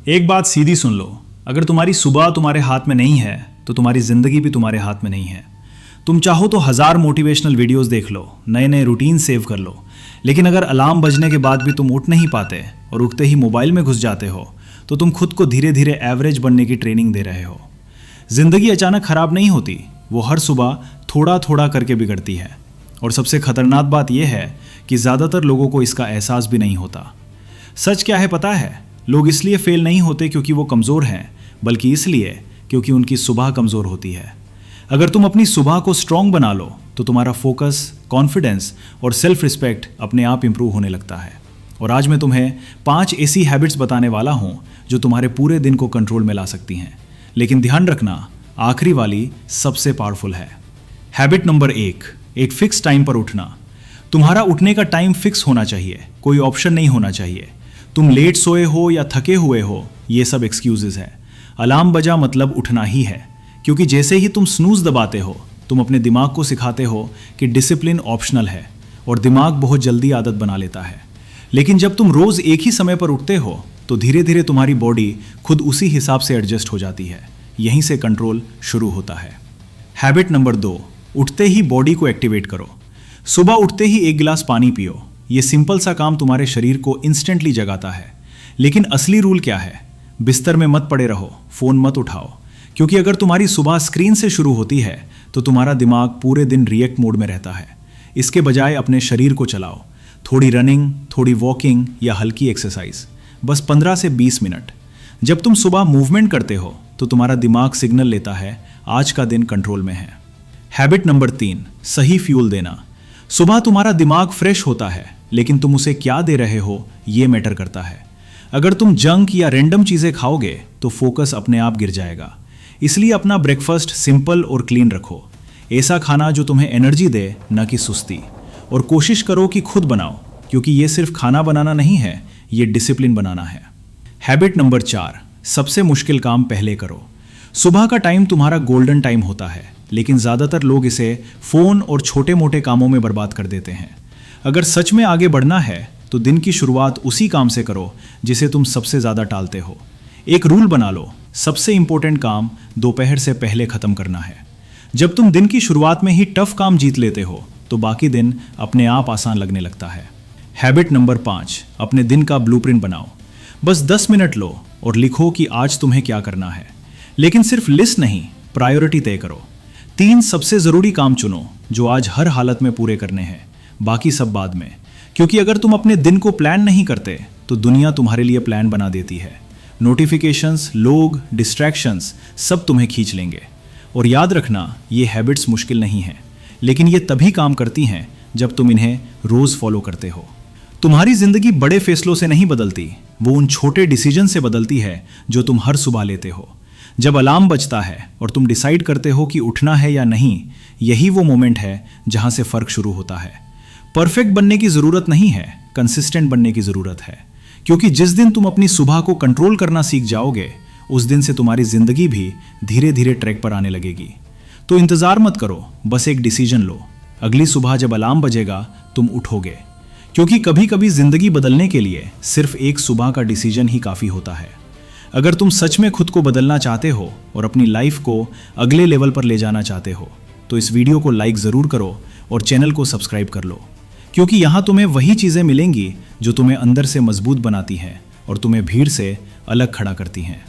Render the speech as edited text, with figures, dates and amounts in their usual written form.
एक बात सीधी सुन लो, अगर तुम्हारी सुबह तुम्हारे हाथ में नहीं है तो तुम्हारी जिंदगी भी तुम्हारे हाथ में नहीं है। तुम चाहो तो 1000 मोटिवेशनल वीडियोस देख लो, नए नए रूटीन सेव कर लो, लेकिन अगर अलार्म बजने के बाद भी तुम उठ नहीं पाते और उठते ही मोबाइल में घुस जाते हो तो तुम खुद को धीरे धीरे एवरेज बनने की ट्रेनिंग दे रहे हो। जिंदगी अचानक खराब नहीं होती, वो हर सुबह थोड़ा थोड़ा करके बिगड़ती है। और सबसे खतरनाक बात यह है कि ज़्यादातर लोगों को इसका एहसास भी नहीं होता। सच क्या है पता है? लोग इसलिए फेल नहीं होते क्योंकि वो कमज़ोर हैं, बल्कि इसलिए क्योंकि उनकी सुबह कमज़ोर होती है। अगर तुम अपनी सुबह को स्ट्रॉन्ग बना लो तो तुम्हारा फोकस, कॉन्फिडेंस और सेल्फ रिस्पेक्ट अपने आप इंप्रूव होने लगता है। और आज मैं तुम्हें 5 ऐसी हैबिट्स बताने वाला हूँ जो तुम्हारे पूरे दिन को कंट्रोल में ला सकती हैं। लेकिन ध्यान रखना, आखिरी वाली सबसे पावरफुल है। हैबिट नंबर 1, एक फिक्स टाइम पर उठना। तुम्हारा उठने का टाइम फिक्स होना चाहिए, कोई ऑप्शन नहीं होना चाहिए। तुम लेट सोए हो या थके हुए हो, ये सब एक्सक्यूजेस है। अलार्म बजा मतलब उठना ही है, क्योंकि जैसे ही तुम स्नूज दबाते हो तुम अपने दिमाग को सिखाते हो कि डिसिप्लिन ऑप्शनल है, और दिमाग बहुत जल्दी आदत बना लेता है। लेकिन जब तुम रोज एक ही समय पर उठते हो तो धीरे धीरे तुम्हारी बॉडी खुद उसी हिसाब से एडजस्ट हो जाती है। यहीं से कंट्रोल शुरू होता है। हैबिट नंबर 2, उठते ही बॉडी को एक्टिवेट करो। सुबह उठते ही 1 गिलास पानी पियो। ये सिंपल सा काम तुम्हारे शरीर को इंस्टेंटली जगाता है। लेकिन असली रूल क्या है? बिस्तर में मत पड़े रहो, फोन मत उठाओ, क्योंकि अगर तुम्हारी सुबह स्क्रीन से शुरू होती है तो तुम्हारा दिमाग पूरे दिन रिएक्ट मोड में रहता है। इसके बजाय अपने शरीर को चलाओ, थोड़ी रनिंग, थोड़ी वॉकिंग या हल्की एक्सरसाइज, बस 15 से 20 मिनट। जब तुम सुबह मूवमेंट करते हो तो तुम्हारा दिमाग सिग्नल लेता है आज का दिन कंट्रोल में है। हैबिट नंबर 3, सही फ्यूल देना। सुबह तुम्हारा दिमाग फ्रेश होता है, लेकिन तुम उसे क्या दे रहे हो ये मैटर करता है। अगर तुम जंक या रैंडम चीज़ें खाओगे तो फोकस अपने आप गिर जाएगा। इसलिए अपना ब्रेकफास्ट सिंपल और क्लीन रखो। ऐसा खाना जो तुम्हें एनर्जी दे, न कि सुस्ती। और कोशिश करो कि खुद बनाओ, क्योंकि ये सिर्फ खाना बनाना नहीं है, ये डिसिप्लिन बनाना है। हैबिट नंबर 4, सबसे मुश्किल काम पहले करो। सुबह का टाइम तुम्हारा गोल्डन टाइम होता है, लेकिन ज़्यादातर लोग इसे फ़ोन और छोटे मोटे कामों में बर्बाद कर देते हैं। अगर सच में आगे बढ़ना है तो दिन की शुरुआत उसी काम से करो जिसे तुम सबसे ज़्यादा टालते हो। एक रूल बना लो, सबसे इंपॉर्टेंट काम दोपहर से पहले ख़त्म करना है। जब तुम दिन की शुरुआत में ही टफ काम जीत लेते हो तो बाकी दिन अपने आप आसान लगने लगता है। हैबिट नंबर 5, अपने दिन का ब्लूप्रिंट बनाओ। बस 10 मिनट लो और लिखो कि आज तुम्हें क्या करना है। लेकिन सिर्फ लिस्ट नहीं, प्रायोरिटी तय करो। 3 सबसे ज़रूरी काम चुनो जो आज हर हालत में पूरे करने हैं, बाकी सब बाद में। क्योंकि अगर तुम अपने दिन को प्लान नहीं करते तो दुनिया तुम्हारे लिए प्लान बना देती है। नोटिफिकेशंस, लोग, डिस्ट्रैक्शंस सब तुम्हें खींच लेंगे। और याद रखना, ये हैबिट्स मुश्किल नहीं हैं, लेकिन ये तभी काम करती हैं जब तुम इन्हें रोज़ फॉलो करते हो। तुम्हारी ज़िंदगी बड़े फैसलों से नहीं बदलती, वो उन छोटे डिसीजन से बदलती है जो तुम हर सुबह लेते हो। जब अलार्म बजता है और तुम डिसाइड करते हो कि उठना है या नहीं, यही वो मोमेंट है जहाँ से फ़र्क शुरू होता है। परफेक्ट बनने की ज़रूरत नहीं है, कंसिस्टेंट बनने की ज़रूरत है। क्योंकि जिस दिन तुम अपनी सुबह को कंट्रोल करना सीख जाओगे, उस दिन से तुम्हारी ज़िंदगी भी धीरे धीरे ट्रैक पर आने लगेगी। तो इंतज़ार मत करो, बस एक डिसीजन लो। अगली सुबह जब अलार्म बजेगा तुम उठोगे, क्योंकि कभी कभी ज़िंदगी बदलने के लिए सिर्फ एक सुबह का डिसीजन ही काफ़ी होता है। अगर तुम सच में खुद को बदलना चाहते हो और अपनी लाइफ को अगले लेवल पर ले जाना चाहते हो तो इस वीडियो को लाइक ज़रूर करो और चैनल को सब्सक्राइब कर लो, क्योंकि यहाँ तुम्हें वही चीज़ें मिलेंगी जो तुम्हें अंदर से मजबूत बनाती हैं और तुम्हें भीड़ से अलग खड़ा करती हैं।